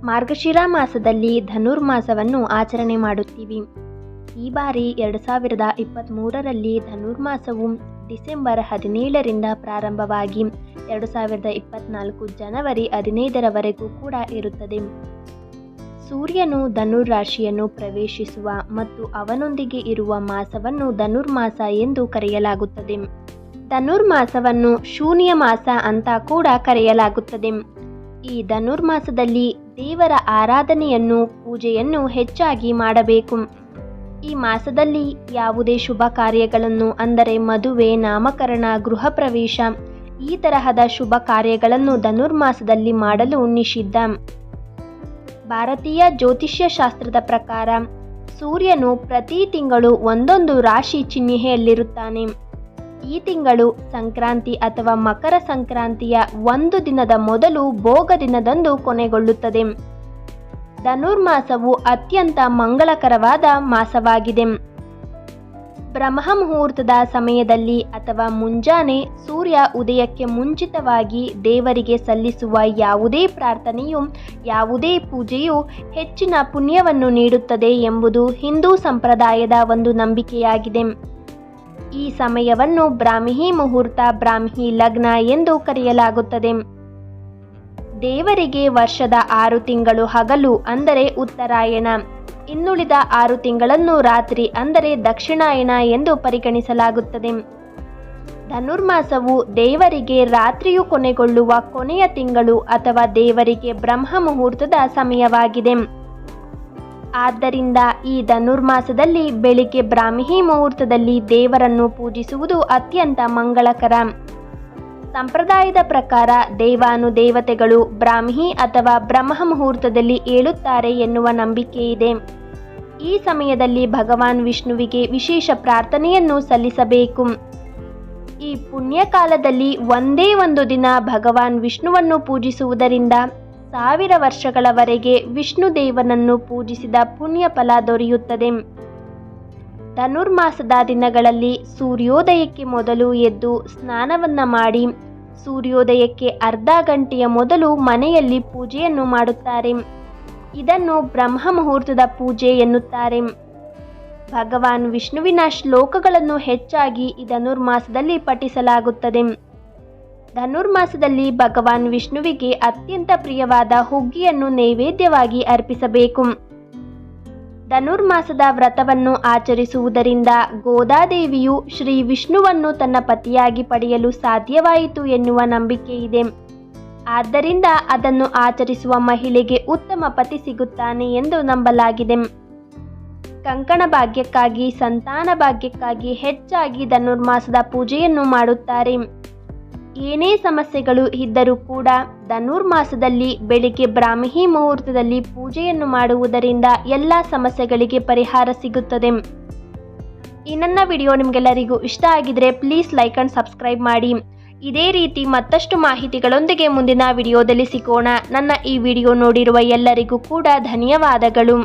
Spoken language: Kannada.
ಮಾರ್ಗಶಿರ ಮಾಸದಲ್ಲಿ ಧನುರ್ಮಾಸವನ್ನು ಆಚರಣೆ ಮಾಡುತ್ತೀವಿ. ಈ ಬಾರಿ 2023ರಲ್ಲಿ ಧನುರ್ಮಾಸವು ಡಿಸೆಂಬರ್ 17ರಿಂದ ಪ್ರಾರಂಭವಾಗಿ 2024 ಜನವರಿ 15ರವರೆಗೂ ಕೂಡ ಇರುತ್ತದೆ. ಸೂರ್ಯನು ಧನುರ್ ರಾಶಿಯನ್ನು ಪ್ರವೇಶಿಸುವ ಮತ್ತು ಅವನೊಂದಿಗೆ ಇರುವ ಮಾಸವನ್ನು ಧನುರ್ಮಾಸ ಎಂದು ಕರೆಯಲಾಗುತ್ತದೆ. ಧನುರ್ಮಾಸವನ್ನು ಶೂನ್ಯ ಮಾಸ ಅಂತ ಕೂಡ ಕರೆಯಲಾಗುತ್ತದೆ. ಈ ಧನುರ್ಮಾಸದಲ್ಲಿ ದೇವರ ಆರಾಧನೆಯನ್ನು ಪೂಜೆಯನ್ನು ಹೆಚ್ಚಾಗಿ ಮಾಡಬೇಕು. ಈ ಮಾಸದಲ್ಲಿ ಯಾವುದೇ ಶುಭ ಕಾರ್ಯಗಳನ್ನು ಅಂದರೆ ಮದುವೆ, ನಾಮಕರಣ, ಗೃಹ ಪ್ರವೇಶ ಈ ತರಹದ ಶುಭ ಕಾರ್ಯಗಳನ್ನು ಧನುರ್ಮಾಸದಲ್ಲಿ ಮಾಡಲು ನಿಷಿದ್ಧ. ಭಾರತೀಯ ಜ್ಯೋತಿಷ್ಯ ಶಾಸ್ತ್ರದ ಪ್ರಕಾರ ಸೂರ್ಯನು ಪ್ರತಿ ತಿಂಗಳು ಒಂದೊಂದು ರಾಶಿ ಚಿಹ್ನೆಯಲ್ಲಿರುತ್ತಾನೆ. ಈ ತಿಂಗಳು ಸಂಕ್ರಾಂತಿ ಅಥವಾ ಮಕರ ಸಂಕ್ರಾಂತಿಯ ಒಂದು ದಿನದ ಮೊದಲು ಭೋಗ ದಿನದಂದು ಕೊನೆಗೊಳ್ಳುತ್ತದೆ. ಧನುರ್ಮಾಸವು ಅತ್ಯಂತ ಮಂಗಳಕರವಾದ ಮಾಸವಾಗಿದೆ. ಬ್ರಹ್ಮ ಮುಹೂರ್ತದ ಸಮಯದಲ್ಲಿ ಅಥವಾ ಮುಂಜಾನೆ ಸೂರ್ಯ ಉದಯಕ್ಕೆ ಮುಂಚಿತವಾಗಿ ದೇವರಿಗೆ ಸಲ್ಲಿಸುವ ಯಾವುದೇ ಪ್ರಾರ್ಥನೆಯು, ಯಾವುದೇ ಪೂಜೆಯು ಹೆಚ್ಚಿನ ಪುಣ್ಯವನ್ನು ನೀಡುತ್ತದೆ ಎಂಬುದು ಹಿಂದೂ ಸಂಪ್ರದಾಯದ ಒಂದು ನಂಬಿಕೆಯಾಗಿದೆ. ಈ ಸಮಯವನ್ನು ಬ್ರಾಹ್ಮಿ ಮುಹೂರ್ತ, ಬ್ರಾಹ್ಮಿ ಲಗ್ನ ಎಂದು ಕರೆಯಲಾಗುತ್ತದೆ. ದೇವರಿಗೆ ವರ್ಷದ 6 ತಿಂಗಳು ಹಗಲು ಅಂದರೆ ಉತ್ತರಾಯಣ, ಇನ್ನುಳಿದ 6 ತಿಂಗಳನ್ನು ರಾತ್ರಿ ಅಂದರೆ ದಕ್ಷಿಣಾಯಣ ಎಂದು ಪರಿಗಣಿಸಲಾಗುತ್ತದೆ. ಧನುರ್ಮಾಸವು ದೇವರಿಗೆ ರಾತ್ರಿಯು ಕೊನೆಗೊಳ್ಳುವ ಕೊನೆಯ ತಿಂಗಳು ಅಥವಾ ದೇವರಿಗೆ ಬ್ರಹ್ಮ ಮುಹೂರ್ತದ ಸಮಯವಾಗಿದೆ. ಆದ್ದರಿಂದ ಈ ಧನುರ್ಮಾಸದಲ್ಲಿ ಬೆಳಿಗ್ಗೆ ಬ್ರಾಹ್ಮಿ ಮುಹೂರ್ತದಲ್ಲಿ ದೇವರನ್ನು ಪೂಜಿಸುವುದು ಅತ್ಯಂತ ಮಂಗಳಕರ. ಸಂಪ್ರದಾಯದ ಪ್ರಕಾರ ದೇವಾನುದೇವತೆಗಳು ಬ್ರಾಹ್ಮಿ ಅಥವಾ ಬ್ರಹ್ಮ ಮುಹೂರ್ತದಲ್ಲಿ ಏಳುತ್ತಾರೆ ಎನ್ನುವ ನಂಬಿಕೆ ಇದೆ. ಈ ಸಮಯದಲ್ಲಿ ಭಗವಾನ್ ವಿಷ್ಣುವಿಗೆ ವಿಶೇಷ ಪ್ರಾರ್ಥನೆಯನ್ನು ಸಲ್ಲಿಸಬೇಕು. ಈ ಪುಣ್ಯಕಾಲದಲ್ಲಿ ಒಂದೇ ಒಂದು ದಿನ ಭಗವಾನ್ ವಿಷ್ಣುವನ್ನು ಪೂಜಿಸುವುದರಿಂದ 1000 ವರ್ಷಗಳವರೆಗೆ ವಿಷ್ಣು ದೇವನನ್ನು ಪೂಜಿಸಿದ ಪುಣ್ಯ ಫಲ ದೊರೆಯುತ್ತದೆ. ಧನುರ್ಮಾಸದ ದಿನಗಳಲ್ಲಿ ಸೂರ್ಯೋದಯಕ್ಕೆ ಮೊದಲು ಎದ್ದು ಸ್ನಾನವನ್ನ ಮಾಡಿ ಸೂರ್ಯೋದಯಕ್ಕೆ ಅರ್ಧ ಗಂಟೆಯ ಮೊದಲು ಮನೆಯಲ್ಲಿ ಪೂಜೆಯನ್ನು ಮಾಡುತ್ತಾರೆ. ಇದನ್ನು ಬ್ರಹ್ಮ ಮುಹೂರ್ತದ ಪೂಜೆ ಎನ್ನುತ್ತಾರೆ. ಭಗವಾನ್ ವಿಷ್ಣುವಿನ ಶ್ಲೋಕಗಳನ್ನು ಹೆಚ್ಚಾಗಿ ಈ ಧನುರ್ಮಾಸದಲ್ಲಿ ಪಠಿಸಲಾಗುತ್ತದೆ. ಧನುರ್ಮಾಸದಲ್ಲಿ ಭಗವಾನ್ ವಿಷ್ಣುವಿಗೆ ಅತ್ಯಂತ ಪ್ರಿಯವಾದ ಹುಗ್ಗಿಯನ್ನು ನೈವೇದ್ಯವಾಗಿ ಅರ್ಪಿಸಬೇಕು. ಧನುರ್ಮಾಸದ ವ್ರತವನ್ನು ಆಚರಿಸುವುದರಿಂದ ಗೋದಾದೇವಿಯು ಶ್ರೀ ವಿಷ್ಣುವನ್ನು ತನ್ನ ಪತಿಯಾಗಿ ಪಡೆಯಲು ಸಾಧ್ಯವಾಯಿತು ಎನ್ನುವ ನಂಬಿಕೆ ಇದೆ. ಆದ್ದರಿಂದ ಅದನ್ನು ಆಚರಿಸುವ ಮಹಿಳೆಗೆ ಉತ್ತಮ ಪತಿ ಸಿಗುತ್ತಾನೆ ಎಂದು ನಂಬಲಾಗಿದೆ. ಕಂಕಣ ಭಾಗ್ಯಕ್ಕಾಗಿ, ಸಂತಾನ ಭಾಗ್ಯಕ್ಕಾಗಿ ಹೆಚ್ಚಾಗಿ ಧನುರ್ಮಾಸದ ಪೂಜೆಯನ್ನು ಮಾಡುತ್ತಾರೆ. ಏನೇ ಸಮಸ್ಯೆಗಳು ಇದ್ದರೂ ಕೂಡ ಧನುರ್ಮಾಸದಲ್ಲಿ ಬೆಳಿಗ್ಗೆ ಬ್ರಾಹ್ಮಿ ಮುಹೂರ್ತದಲ್ಲಿ ಪೂಜೆಯನ್ನು ಮಾಡುವುದರಿಂದ ಎಲ್ಲ ಸಮಸ್ಯೆಗಳಿಗೆ ಪರಿಹಾರ ಸಿಗುತ್ತದೆ. ಈ ನನ್ನ ವಿಡಿಯೋ ನಿಮಗೆಲ್ಲರಿಗೂ ಇಷ್ಟ ಆಗಿದ್ರೆ ಪ್ಲೀಸ್ ಲೈಕ್ ಅಂಡ್ ಸಬ್ಸ್ಕ್ರೈಬ್ ಮಾಡಿ. ಇದೇ ರೀತಿ ಮತ್ತಷ್ಟು ಮಾಹಿತಿಗಳೊಂದಿಗೆ ಮುಂದಿನ ವಿಡಿಯೋದಲ್ಲಿ ಸಿಗೋಣ. ನನ್ನ ಈ ವಿಡಿಯೋ ನೋಡಿರುವ ಎಲ್ಲರಿಗೂ ಕೂಡ ಧನ್ಯವಾದಗಳು.